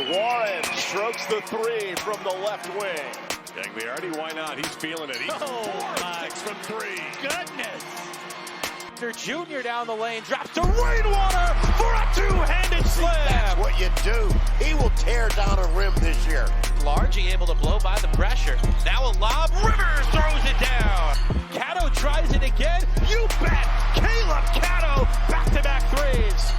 Warren strokes the three from the left wing. Gagliardi, why not? He's feeling it. He's from three. Goodness. Junior down the lane, drops to Rainwater for a two-handed slam. That's what you do. He will tear down a rim this year. Largy able to blow by the pressure. Now a lob. Rivers throws it down. Cato tries it again. You bet. Caleb Cato, back-to-back threes.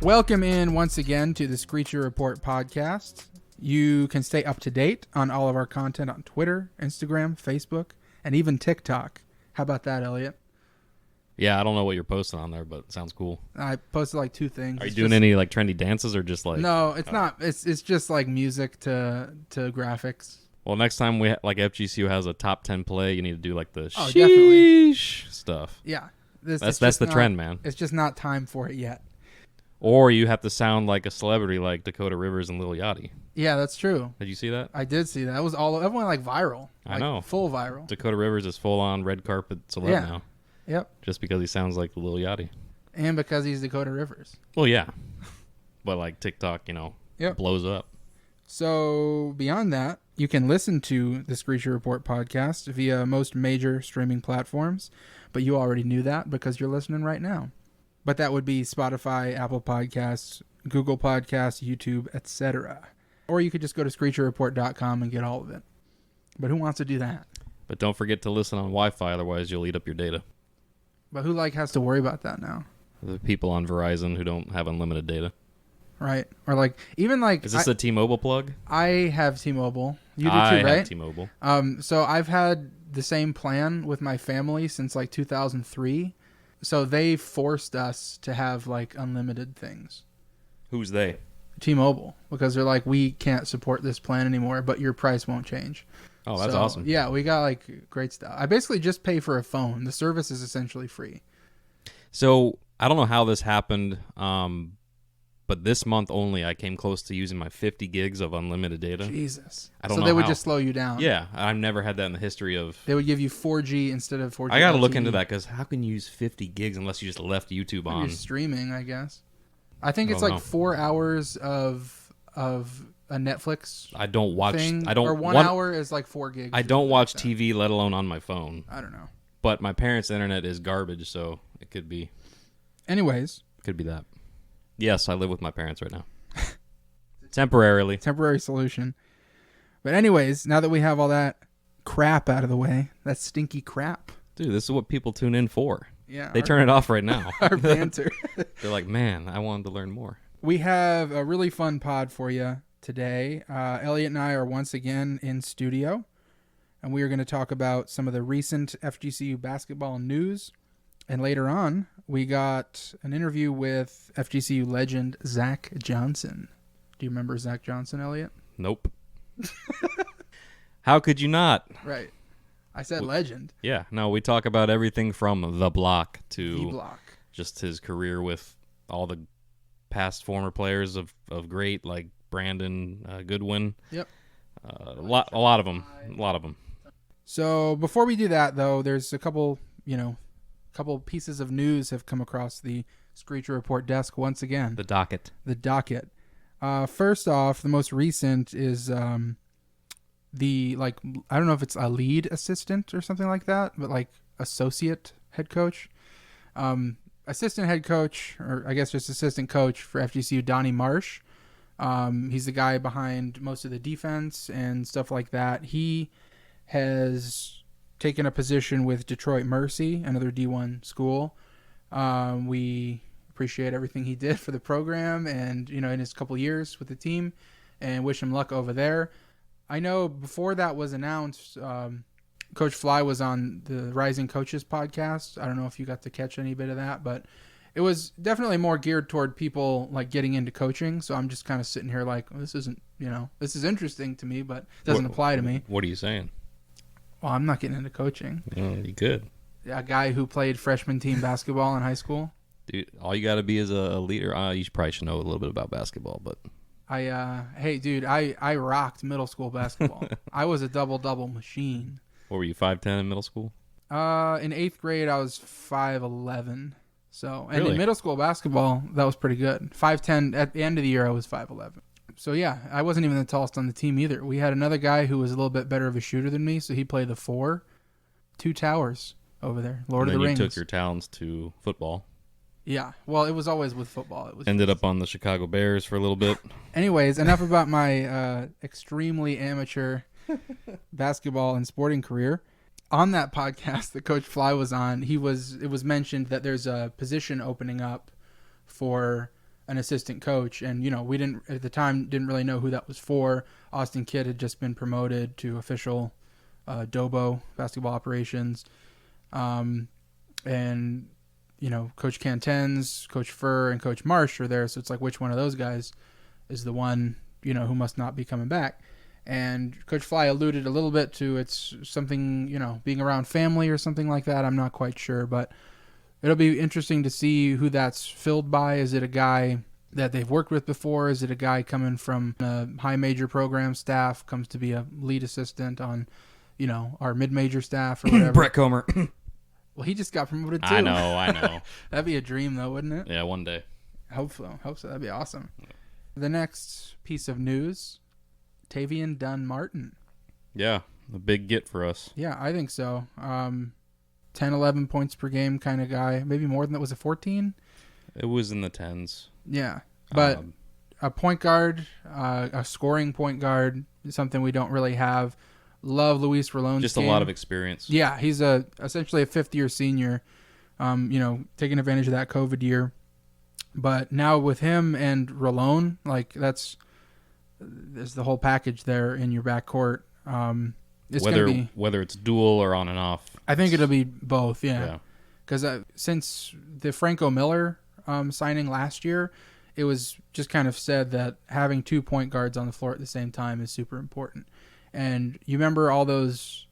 Welcome in once again to the Screecher Report podcast. You can stay up to date on all of our content on Twitter, Instagram, Facebook, and even TikTok. How about that, Elliott? Yeah, I don't know what you're posting on there, but it sounds cool. I posted like two things. Are you doing any like trendy dances or just like? No, it's not. It's just like music to graphics. Well, next time we like FGCU has a top 10 play, you need to do like the definitely stuff. Yeah, that's the trend, man. It's just not time for it yet. Or you have to sound like a celebrity like Dakota Rivers and Lil Yachty. Yeah, that's true. Did you see that? I did see that. It was that went like viral. I know. Full viral. Dakota Rivers is full on red carpet celeb now. Yep. Just because he sounds like Lil Yachty. And because he's Dakota Rivers. Well, yeah. But like TikTok, blows up. So beyond that, you can listen to the Screecher Report podcast via most major streaming platforms. But you already knew that because you're listening right now. But that would be Spotify, Apple Podcasts, Google Podcasts, YouTube, etc. Or you could just go to ScreecherReport.com and get all of it. But who wants to do that? But don't forget to listen on Wi-Fi, otherwise you'll eat up your data. But who has to worry about that now? The people on Verizon who don't have unlimited data. Right. Or even Is this a T-Mobile plug? I have T-Mobile. You do too, right? I have T-Mobile. So I've had the same plan with my family since 2003. So they forced us to have unlimited things. Who's they? T-Mobile, because they're like, we can't support this plan anymore, but your price won't change. Oh, that's awesome. Yeah, we got great stuff. I basically just pay for a phone. The service is essentially free. So I don't know how this happened, but this month only I came close to using my 50 gigs of unlimited data. Jesus. I don't know So they would how. just slow you down. Yeah, I've never had that in the history of... They would give you 4G instead of 4G. I got to look into that, because how can you use 50 gigs unless you just left YouTube on? You're streaming, I guess. I think it's 4 hours of a Netflix I don't watch... thing, I don't, or 1 hour is 4 gigs. I don't watch TV, let alone on my phone. I don't know. But my parents' internet is garbage, so it could be... Anyways. Could be that. Yes, I live with my parents right now. Temporarily. Temporary solution. But anyways, now that we have all that crap out of the way, that stinky crap. Dude, this is what people tune in for. Yeah. They turn it off right now. Our banter. They're like, man, I wanted to learn more. We have a really fun pod for you today. Elliott and I are once again in studio, and we are going to talk about some of the recent FGCU basketball news. And later on, we got an interview with FGCU legend Zach Johnson. Do you remember Zach Johnson, Elliott? Nope. How could you not? Right. I said legend. Yeah. No, we talk about everything from the block to The block. Just his career with all the past former players of great, like Brandon, Goodwin. Yep. A lot of them. So before we do that, though, there's a couple pieces of news have come across the Screecher Report desk once again. The docket. First off, the most recent is I don't know if it's a lead assistant or something like that, but associate head coach. Assistant head coach, or I guess just assistant coach for FGCU, Donnie Marsh. He's the guy behind most of the defense and stuff like that. He has taken a position with Detroit Mercy, another D1 school. We appreciate everything he did for the program and, in his couple years with the team, and wish him luck over there. I know before that was announced, Coach Fly was on the Rising Coaches podcast. I don't know if you got to catch any bit of that, but it was definitely more geared toward people getting into coaching. So I'm just kind of sitting here this isn't, this is interesting to me, but it doesn't apply to me. What are you saying? Well, I'm not getting into coaching. You could. A guy who played freshman team basketball in high school. Dude, all you got to be is a leader. You probably should know a little bit about basketball, but I rocked middle school basketball. I was a double machine. What were you, 5'10" in middle school? In 8th grade, I was 5'11". So, and Really? in middle school basketball, that was pretty good. 5'10". At the end of the year, I was 5'11". So yeah, I wasn't even the tallest on the team either. We had another guy who was a little bit better of a shooter than me, so he played the 4. 2 towers over there. Lord of the Rings. And then you took your talents to football. Yeah, well, it was always with football. It was Ended up on the Chicago Bears for a little bit. Anyways, enough about my extremely amateur basketball and sporting career. On that podcast that Coach Fly was on, it was mentioned that there's a position opening up for an assistant coach, and we didn't at the time really know who that was for. Austin Kidd had just been promoted to official Dobo basketball operations, and Coach Canten's, Coach Furr, and Coach Marsh are there. So it's like, which one of those guys is the one who must not be coming back? And Coach Fly alluded a little bit to it's something being around family or something like that. I'm not quite sure, but it'll be interesting to see who that's filled by. Is it a guy that they've worked with before? Is it a guy coming from a high major program staff, comes to be a lead assistant on, our mid-major staff or whatever? Brett Comer. Well, he just got promoted too. I know. That'd be a dream though, wouldn't it? Yeah, one day. Hope so. That'd be awesome. The next piece of news, Tavian Dunn Martin. Yeah, a big get for us. Yeah, I think so. 10, 11 points per game kind of guy. Maybe more than that. Was it 14? It was in the 10s. Yeah, but a point guard, a scoring point guard is something we don't really have. Love Luis Rolon's Just game. a lot of experience. Yeah, he's essentially a fifth-year senior, taking advantage of that COVID year. But now with him and Rolon, there's the whole package there in your backcourt. It's whether it's dual or on and off. I think it'll be both, yeah. Because since the Franco Miller signing last year, it was just kind of said that having 2 point guards on the floor at the same time is super important. And you remember all those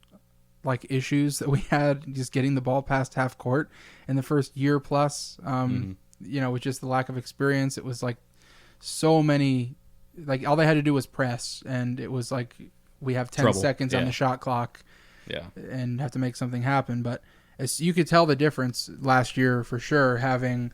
issues that we had just getting the ball past half court in the first year plus, with just the lack of experience. It was so many, all they had to do was press, and it was we have 10 seconds on the shot clock and have to make something happen. But as you could tell the difference last year for sure, having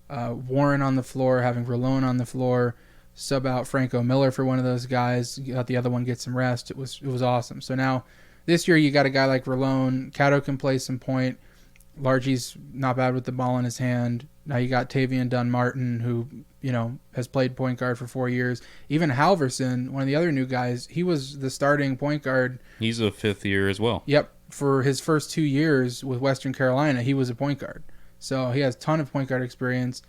Warren on the floor, having Rolon on the floor, sub out Franco Miller for one of those guys, let the other one get some rest. It was awesome. So now this year you got a guy like Rolon. Cato can play some point. Largy's not bad with the ball in his hand. Now you got Tavian Dunn Martin, who has played point guard for 4 years. Even Halverson, one of the other new guys, he was the starting point guard. He's a 5th year as well. Yep, for his first 2 years with Western Carolina, he was a point guard. So he has a ton of point guard experience.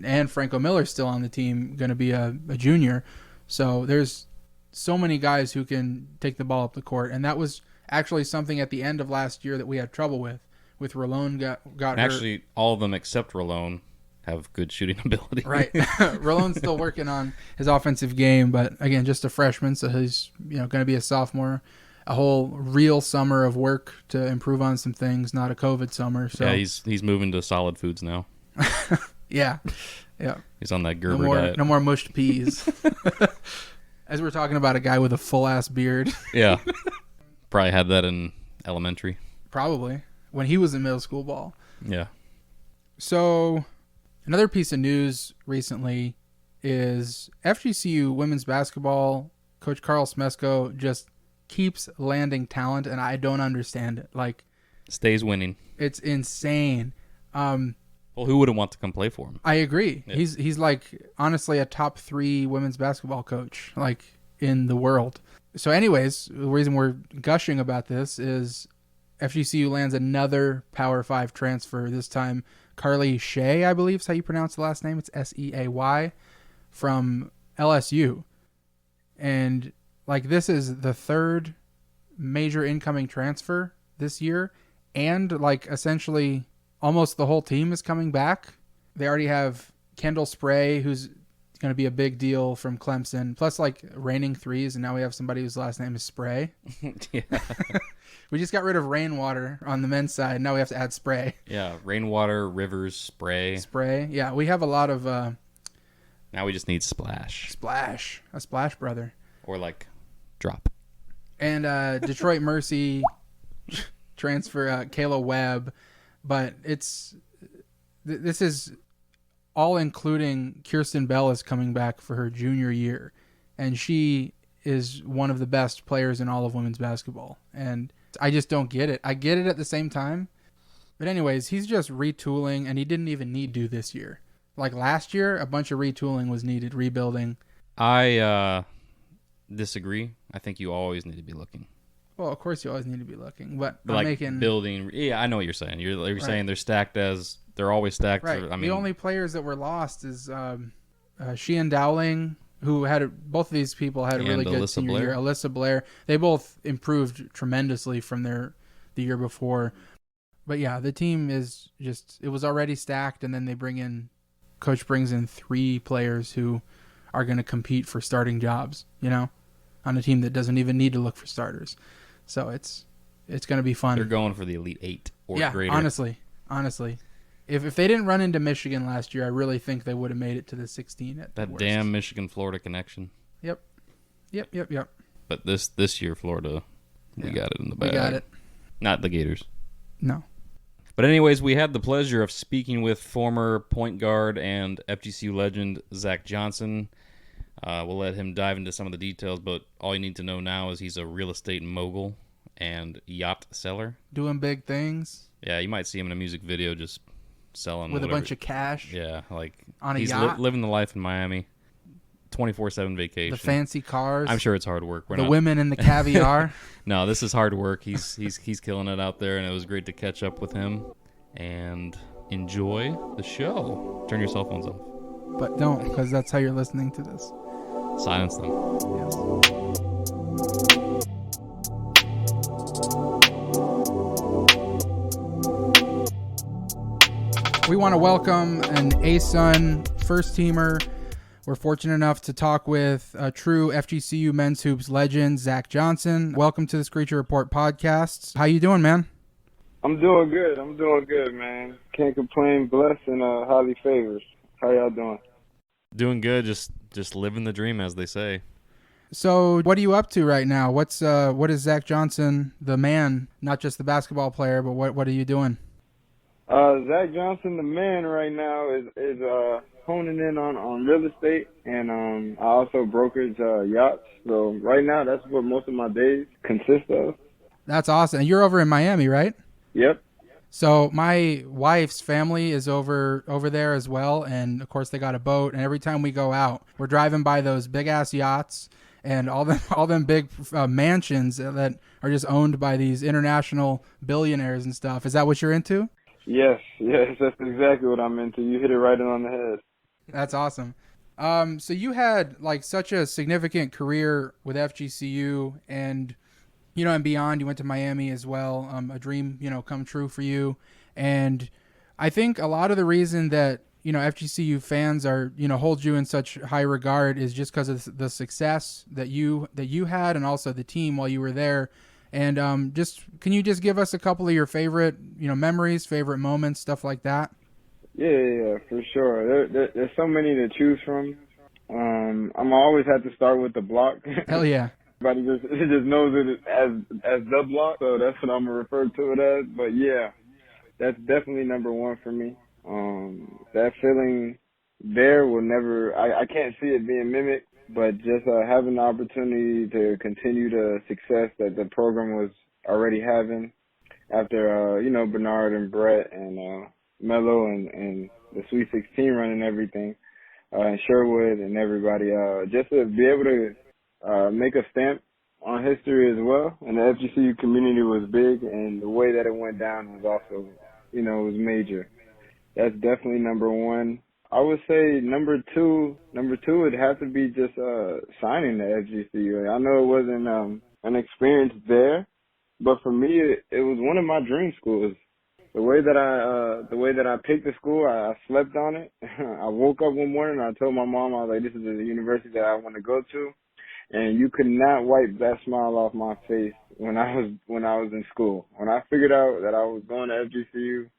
And Franco Miller's still on the team, going to be a junior. So there's so many guys who can take the ball up the court. And that was actually something at the end of last year that we had trouble with Rolon got hurt. Actually, all of them except Rolon have good shooting ability. Right. Rolon's still working on his offensive game, but again, just a freshman, so he's going to be a sophomore. A whole real summer of work to improve on some things, not a COVID summer. So yeah, he's moving to solid foods now. Yeah. He's on that Gerber diet. No more mushed peas. As we're talking about a guy with a full-ass beard. Yeah. Probably had that in elementary. Probably. When he was in middle school ball. Yeah. So, another piece of news recently is FGCU women's basketball coach Carl Smesko just keeps landing talent, and I don't understand it. Stays winning. It's insane. Well, who wouldn't want to come play for him? I agree. Yeah. He's honestly a top 3 women's basketball coach in the world. So anyways, the reason we're gushing about this is FGCU lands another Power 5 transfer, this time Carly Shea, I believe is how you pronounce the last name. It's S-E-A-Y, from LSU. And this is the 3rd major incoming transfer this year, and essentially almost the whole team is coming back. They already have Kendall Spray, who's going to be a big deal from Clemson, plus reigning threes, and now we have somebody whose last name is Spray. Yeah. We just got rid of Rainwater on the men's side. Now we have to add Spray. Yeah, Rainwater, Rivers, Spray. Yeah, we have a lot of... now we just need Splash. A Splash brother. Or Drop. And Detroit Mercy transfer Kayla Webb. But this is all including Kirsten Bell is coming back for her junior year, and she is one of the best players in all of women's basketball. And I just don't get it. I get it at the same time. But anyways, he's just retooling, and he didn't even need to this year. Like last year, a bunch of retooling was needed, rebuilding. I disagree. I think you always need to be looking. Well, of course you always need to be looking, but I'm like making building. Yeah, I know what you're saying. You're saying they're stacked as they're always stacked. Right. I mean, the only players that were lost is Sheehan Dowling, who both of these people had a really good Alyssa senior Blair. year. Alyssa Blair. They both improved tremendously from the year before. But yeah, the team is just, it was already stacked, and then Coach brings in 3 players who are going to compete for starting jobs, on a team that doesn't even need to look for starters. So it's going to be fun. they're going for the Elite 8 or yeah, greater. honestly. If they didn't run into Michigan last year, I really think they would have made it to the 16 at That the worst. damn Michigan-Florida connection. Yep. But this year, Florida, we got it in the bag. We got it. Not the Gators. No. But anyways, we had the pleasure of speaking with former point guard and FGCU legend Zach Johnson. We'll let him dive into some of the details, but all you need to know now is he's a real estate mogul and yacht seller. Doing big things. Yeah, you might see him in a music video just selling With whatever. a bunch of cash. Yeah, like on a he's yacht. living the life in Miami. 24/7 vacation. The fancy cars. I'm sure it's hard work. The women and the caviar. No, this is hard work. He's killing it out there, and it was great to catch up with him and enjoy the show. Turn your cell phones off. But don't, because that's how you're listening to this. Silence them. Yes. We want to welcome an ASUN first-teamer. We're fortunate enough to talk with a true FGCU men's hoops legend, Zach Johnson. Welcome to the Screecher Report podcast. How you doing, man? I'm doing good, man. Can't complain. Blessed and highly favored. How y'all doing? Doing good. Just living the dream, as they say. So what are you up to right now? What is Zach Johnson, the man, not just the basketball player, but what are you doing? Zach Johnson, the man right now, is honing in on real estate, and I also brokerage yachts. So right now, that's what most of my days consist of. That's awesome. And you're over in Miami, right? Yep. So my wife's family is over there as well, and of course they got a boat. And every time we go out, we're driving by those big ass yachts and all them big mansions that are just owned by these international billionaires and stuff. Is that what you're into? Yes, that's exactly what I'm into. You hit it right on the head. That's awesome. So you had like such a significant career with FGCU and beyond. You went to Miami as well. A dream, come true for you. And I think a lot of the reason that, FGCU fans are, hold you in such high regard is just because of the success that you had and also the team while you were there. And can you just give us a couple of your favorite, memories, favorite moments, stuff like that? Yeah, for sure. There's so many to choose from. I'm always have to start with the block. Hell yeah. Everybody just knows it as the block, so that's what I'm gonna refer to it as. But yeah, that's definitely number one for me. That feeling there will never. I can't see it being mimicked. But just having the opportunity to continue the success that the program was already having after, Bernard and Brett and Mello and the Sweet 16 run and everything, and Sherwood and everybody, just to be able to make a stamp on history as well. And the FGCU community was big, and the way that it went down was also, was major. That's definitely number one. I would say number two would have to be just signing the FGCU. I know it wasn't an experience there, but for me it was one of my dream schools. The way that I picked the school, I slept on it. I woke up one morning and I told my mom, I was like, this is the university that I want to go to, and you could not wipe that smile off my face when I was in school. When I figured out that I was going to FGCU,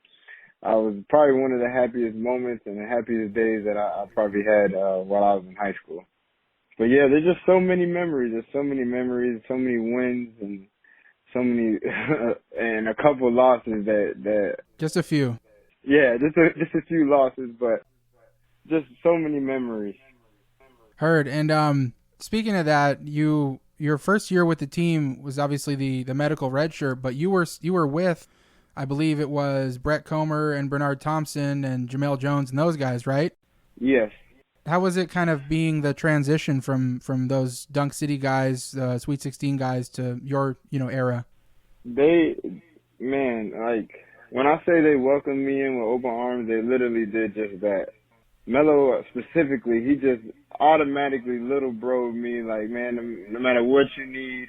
I was probably one of the happiest moments and the happiest days that I probably had while I was in high school. But yeah, there's just so many memories. There's so many memories, so many wins, and so many and a couple losses that just a few. Yeah, just a few losses, but just so many memories. Heard. And speaking of that, your first year with the team was obviously the medical red shirt, but you were with, I believe it was Brett Comer and Bernard Thompson and Jamel Jones and those guys, right? Yes. How was it kind of being the transition from those Dunk City guys, Sweet 16 guys to your era? Like, when I say they welcomed me in with open arms, they literally did just that. Melo specifically, he just automatically little broed me, like, man, no matter what you need,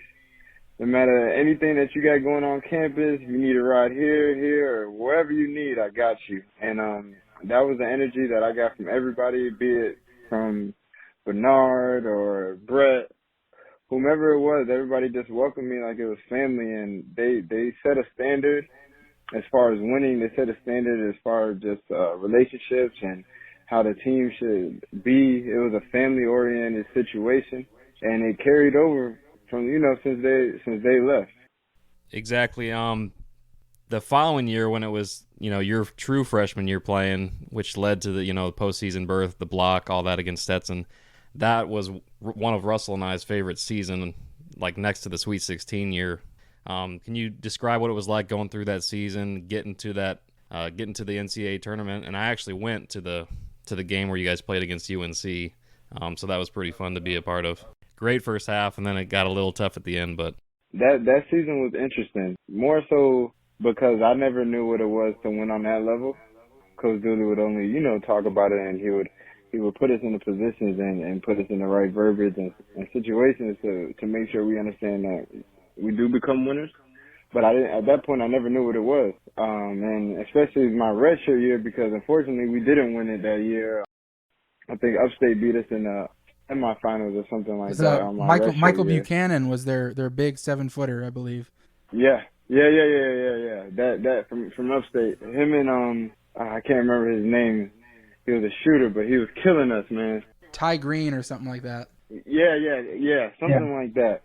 no matter anything that you got going on campus, you need a ride here, or wherever you need, I got you. And that was the energy that I got from everybody, be it from Bernard or Brett, whomever it was. Everybody just welcomed me like it was family, and they set a standard as far as winning. They set a standard as far as just relationships and how the team should be. It was a family-oriented situation, and it carried over from, since they left. Exactly. The following year, when it was, your true freshman year playing, which led to the, postseason berth, the block, all that against Stetson, that was one of Russell and I's favorite season, like next to the Sweet 16 year. Can you describe what it was like going through that season, getting to the NCAA tournament? And I actually went to the game where you guys played against UNC, so that was pretty fun to be a part of. Great first half, and then it got a little tough at the end. But that season was interesting, more so because I never knew what it was to win on that level. Coach Dooley would only, talk about it, and he would put us in the positions and put us in the right verbiage and situations to make sure we understand that we do become winners. But at that point, I never knew what it was. And especially my redshirt year, because unfortunately we didn't win it that year. I think Upstate beat us in the semifinals or something like that. Michael Buchanan was their big 7-footer, I believe. Yeah. That from Upstate. Him and I can't remember his name. He was a shooter, but he was killing us, man. Ty Green or something like that. Yeah, something like that.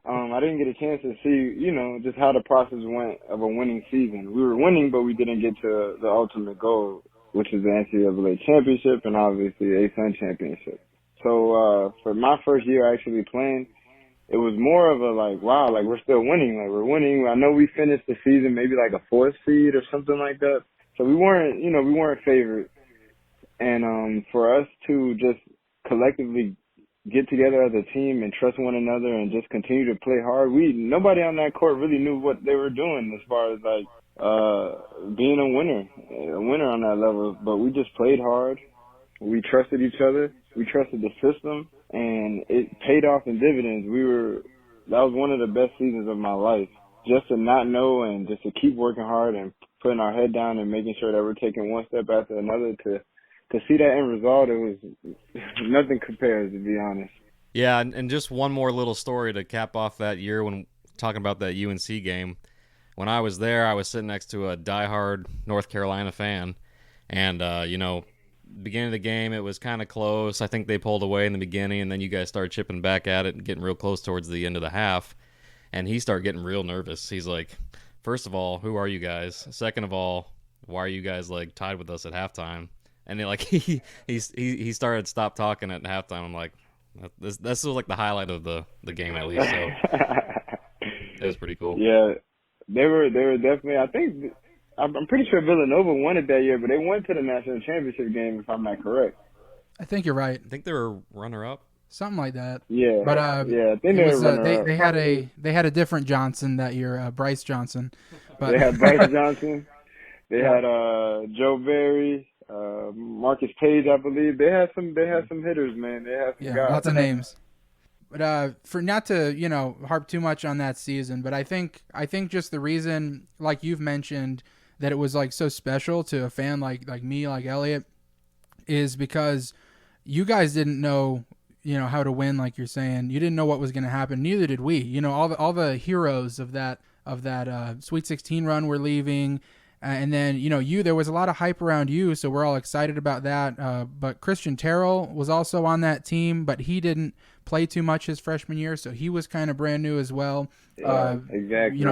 I didn't get a chance to see, just how the process went of a winning season. We were winning, but we didn't get to the ultimate goal, which is the NCAA championship and obviously the ASUN championship. So for my first year actually playing, it was more of a wow, we're still winning. We're winning. I know we finished the season maybe like a 4th seed or something like that. So we weren't favored. And for us to just collectively get together as a team and trust one another and just continue to play hard. Nobody on that court really knew what they were doing as far as being a winner on that level. But we just played hard. We trusted each other. We trusted the system, and it paid off in dividends. That was one of the best seasons of my life. Just to not know and just to keep working hard and putting our head down and making sure that we're taking one step after another to see that end result, it was nothing compares, to be honest. Yeah, and just one more little story to cap off that year when talking about that UNC game. When I was there, I was sitting next to a diehard North Carolina fan, and, beginning of the game, it was kind of close. I think they pulled away in the beginning, and then you guys started chipping back at it and getting real close towards the end of the half, and he started getting real nervous. He's like, first of all, who are you guys? Second of all, why are you guys, tied with us at halftime? And he started stop talking at halftime. I'm like, this was the highlight of the game at least. So it was pretty cool. Yeah, they were definitely. I think I'm pretty sure Villanova won it that year, but they went to the national championship game if I'm not correct. I think you're right. I think they were runner-up. Something like that. Yeah. But I think they were runner-up. They had a different Johnson that year, Bryce Johnson. But they had Bryce Johnson. They had Joe Barry. Marcus Page, I believe. They had some hitters, man. They had some guys. Lots of names. But for not to harp too much on that season, but I think just the reason, like you've mentioned, that it was so special to a fan like me, like Elliott, is because you guys didn't know how to win, like you're saying. You didn't know what was going to happen. Neither did we. All the heroes of that Sweet 16 run were leaving. And then, there was a lot of hype around you, so we're all excited about that. But Christian Terrell was also on that team, but he didn't play too much his freshman year, so he was kind of brand new as well. Exactly.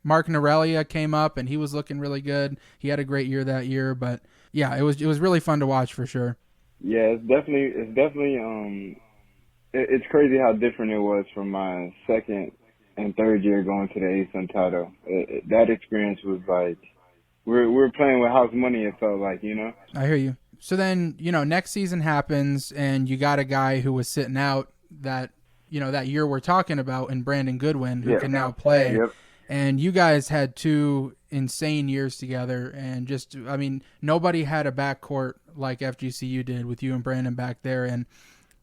Mark Norelia came up, and he was looking really good. He had a great year that year, but yeah, it was really fun to watch for sure. Yeah, it's definitely it's crazy how different it was from my second and third year going to the ASUN title. That experience was like we're playing with house money. It felt like, I hear you. So then, next season happens, and you got a guy who was sitting out that year we're talking about in Brandon Goodwin, who can now play. Yep. And you guys had 2 insane years together, and nobody had a backcourt like FGCU did with you and Brandon back there. And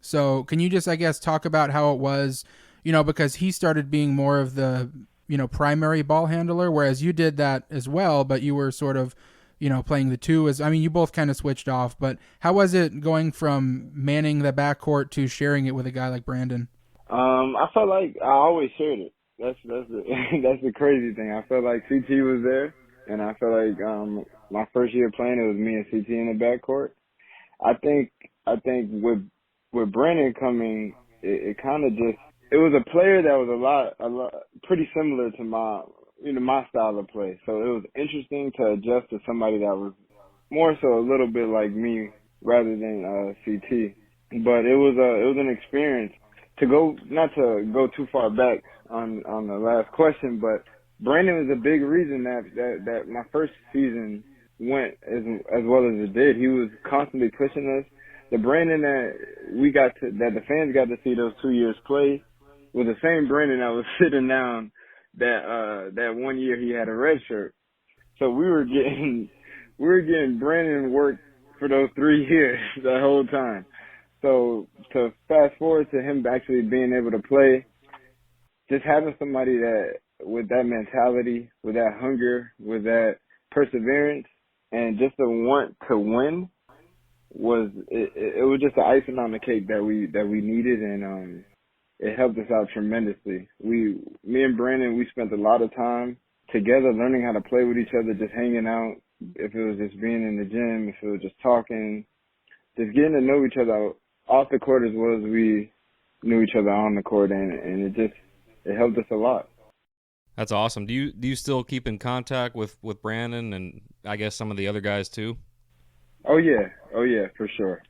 so can you just, I guess, talk about how it was, because he started being more of the, primary ball handler, whereas you did that as well, but you were sort of, playing the 2 you both kind of switched off, but how was it going from manning the backcourt to sharing it with a guy like Brandon? I felt like I always shared it. That's the that's the crazy thing. I felt like CT was there, and I felt like my first year playing, it was me and CT in the backcourt. I think with Brandon coming, it kind of just, it was a player that was a lot pretty similar to my style of play. So it was interesting to adjust to somebody that was more so a little bit like me rather than CT. But it was an experience. Not to go too far back on the last question, but Brandon was a big reason that my first season went as well as it did. He was constantly pushing us. The Brandon that the fans got to see those 2 years play was the same Brandon that was sitting down that 1 year he had a red shirt. So we were getting Brandon work for those 3 years the whole time. So to fast forward to him actually being able to play, just having somebody that with that mentality, with that hunger, with that perseverance, and just the want to win was just the icing on the cake that we needed, and it helped us out tremendously. Me and Brandon, we spent a lot of time together learning how to play with each other, just hanging out. If it was just being in the gym, if it was just talking, just getting to know each other off the court as well as we knew each other on the court, and it helped us a lot. That's awesome. Do you still keep in contact with Brandon and I guess some of the other guys too? Oh yeah, for sure.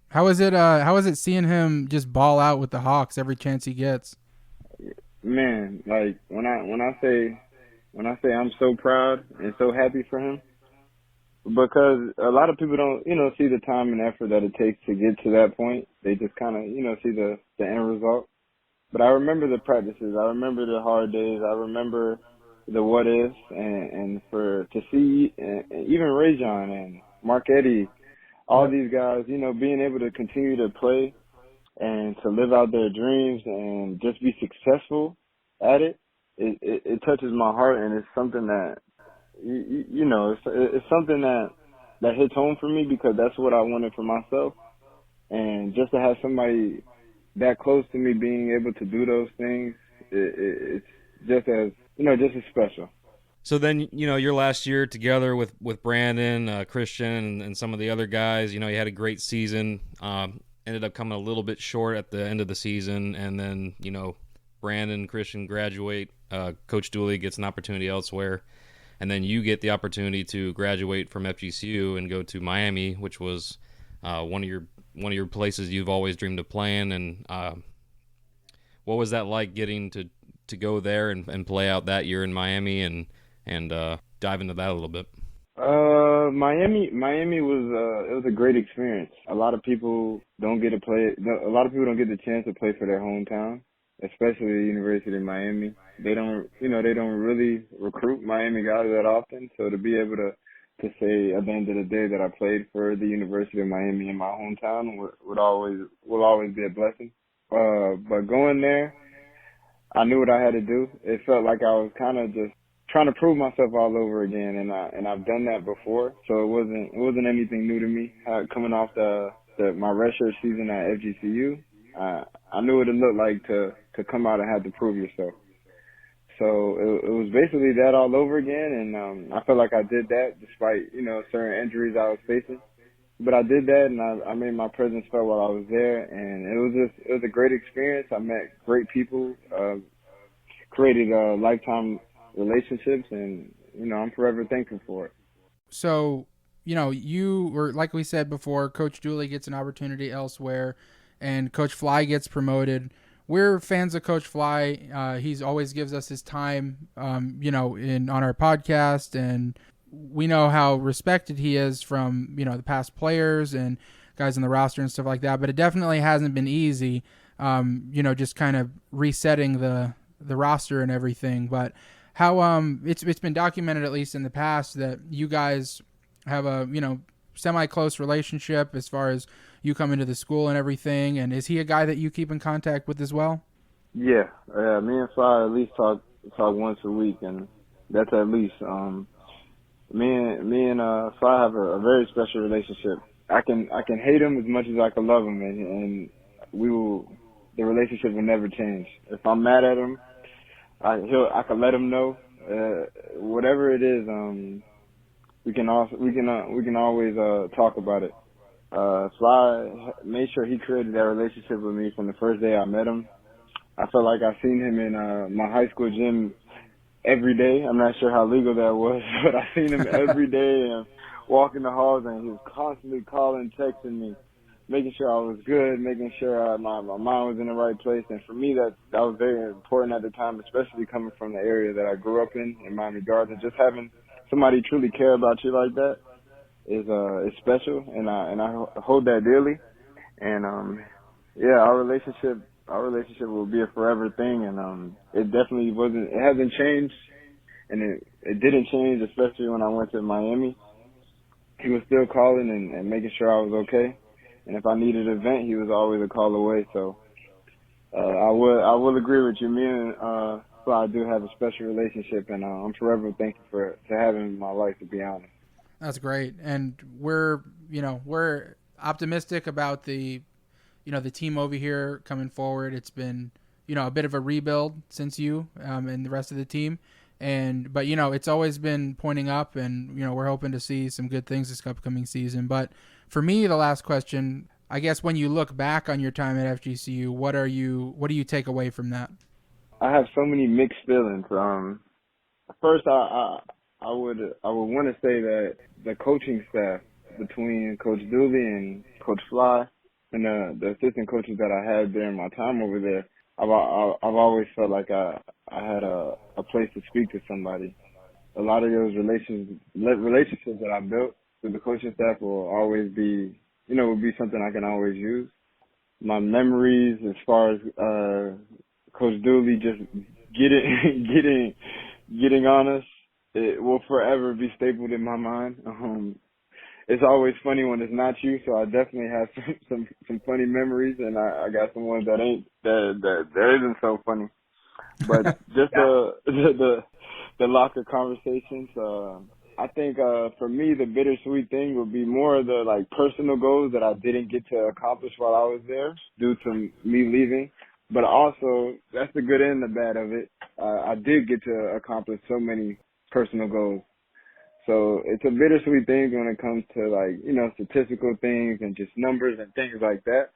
How is it seeing him just ball out with the Hawks every chance he gets? Man, like when I say I'm so proud and so happy for him, because a lot of people don't, see the time and effort that it takes to get to that point. They just kind of, see the end result. But I remember the practices. I remember the hard days. I remember the what ifs, and to see even Rajon and Mark Eddy, all these guys, being able to continue to play and to live out their dreams and just be successful at it, it touches my heart, and it's something that, it's something that hits home for me, because that's what I wanted for myself. And just to have somebody that close to me being able to do those things, it's just as special. So then, your last year together with Brandon, Christian, and some of the other guys, you had a great season. Ended up coming a little bit short at the end of the season, and then, Brandon, Christian graduate. Coach Dooley gets an opportunity elsewhere, and then you get the opportunity to graduate from FGCU and go to Miami, which was one of your places you've always dreamed of playing. And what was that like, getting to go there and play out that year in Miami, and dive into that a little bit? Miami was it was a great experience. A lot of people don't get to play. A lot of people don't get the chance to play for their hometown, especially the University of Miami. They don't really recruit Miami guys that often. So to be able to say at the end of the day that I played for the University of Miami in my hometown will always be a blessing. But going there, I knew what I had to do. It felt like I was kind of just trying to prove myself all over again, and I've done that before, so it wasn't anything new to me. Coming off my redshirt season at FGCU, I knew what it looked like to come out and have to prove yourself. So it was basically that all over again, and I felt like I did that despite certain injuries I was facing. but I did that, and I made my presence felt while I was there, and it was a great experience. I met great people, created lifetime relationships, and I'm forever thankful for it. So, you were, like we said before, Coach Dooley gets an opportunity elsewhere, and Coach Fly gets promoted. We're fans of Coach Fly. He's always gives us his time, on our podcast, and we know how respected he is from, the past players and guys on the roster and stuff like that. But it definitely hasn't been easy, just kind of resetting the roster and everything. But how it's been documented, at least in the past, that you guys have a semi-close relationship as far as you come into the school and everything. And is he a guy that you keep in contact with as well? Yeah, me and Fly at least talk once a week, and that's at least. Me and Fly have a very special relationship. I can hate him as much as I can love him, and the relationship will never change. If I'm mad at him, I can let him know. Whatever it is, we can always talk about it. Fly made sure he created that relationship with me from the first day I met him. I felt like I seen him in my high school gym every day. I'm not sure how legal that was, but I seen him every day and walking the halls, and he was constantly calling, texting me, making sure I was good, making sure my mind was in the right place. And for me, that was very important at the time, especially coming from the area that I grew up in Miami Gardens. Just having somebody truly care about you like that is special, and I hold that dearly. And our relationship will be a forever thing, and it definitely hasn't changed, and it didn't change, especially when I went to Miami. He was still calling and making sure I was okay, and if I needed an event, he was always a call away. So I will agree with you. Me and Fly do have a special relationship, and I'm forever thankful to have him in my life, to be honest. That's great, and we're optimistic about the team over here coming forward. It's been, a bit of a rebuild since you and the rest of the team. But it's always been pointing up, and, we're hoping to see some good things this upcoming season. But for me, the last question, I guess, when you look back on your time at FGCU, what do you take away from that? I have so many mixed feelings. First, I would want to say that the coaching staff between Coach Dooley and Coach Fly, and the assistant coaches that I had during my time over there, I've always felt like I had a place to speak to somebody. A lot of those relationships that I built with the coaching staff will always be, will be something I can always use. My memories as far as Coach Dooley just getting on us, it will forever be stapled in my mind. It's always funny when it's not you, so I definitely have some funny memories, and I got some ones that isn't so funny. But just the locker conversations, I think for me the bittersweet thing would be more of the personal goals that I didn't get to accomplish while I was there due to me leaving. But also, that's the good and the bad of it. I did get to accomplish so many personal goals. So it's a bittersweet thing when it comes to statistical things and just numbers and things like that.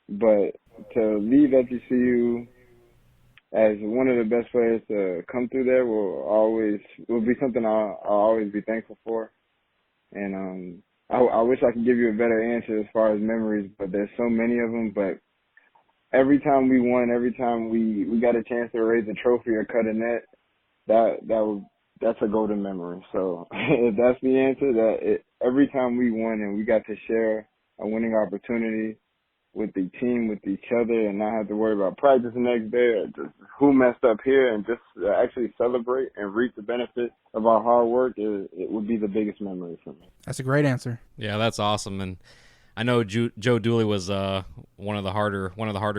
But to leave FGCU as one of the best players to come through there will be something I'll always be thankful for. And I wish I could give you a better answer as far as memories, but there's so many of them. But every time we won, every time we got a chance to raise a trophy or cut a net, that's a golden memory. So if that's the answer, every time we won and we got to share a winning opportunity with the team, with each other, and not have to worry about practice the next day or just who messed up here, and just actually celebrate and reap the benefit of our hard work, it would be the biggest memory for me. That's a great answer. Yeah, that's awesome. And I know Joe Dooley was one of the harder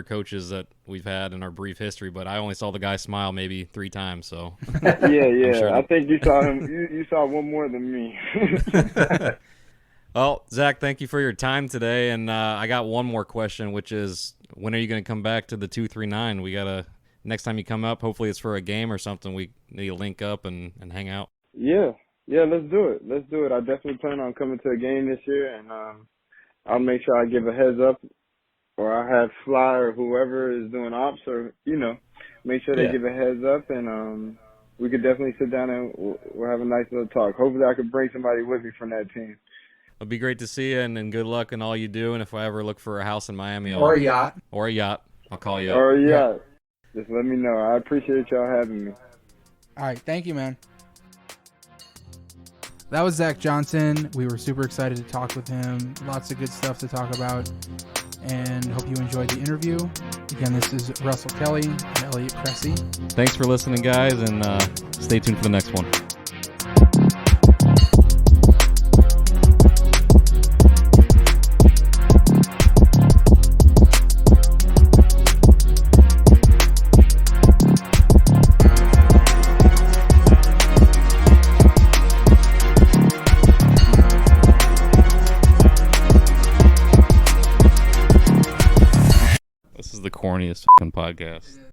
coaches that we've had in our brief history, but I only saw the guy smile maybe 3 times. So yeah. Sure I think you saw him. You saw one more than me. Well, Zach, thank you for your time today, and I got one more question, which is, when are you going to come back to the 239? We gotta, next time you come up, hopefully it's for a game or something. We need to link up and hang out. Yeah, let's do it. I definitely plan on coming to a game this year, and I'll make sure I give a heads up, or I have Sly or whoever is doing ops, or make sure they give a heads up, and we could definitely sit down and we'll have a nice little talk. Hopefully, I could bring somebody with me from that team. It'll be great to see you, and good luck in all you do. And if I ever look for a house in Miami Or a yacht. I'll call you up. Or a yacht. Just let me know. I appreciate y'all having me. All right. Thank you, man. That was Zach Johnson. We were super excited to talk with him. Lots of good stuff to talk about. And hope you enjoyed the interview. Again, this is Russell Kelly and Elliott Cressy. Thanks for listening, guys, and stay tuned for the next one. This is the corniest fucking podcast.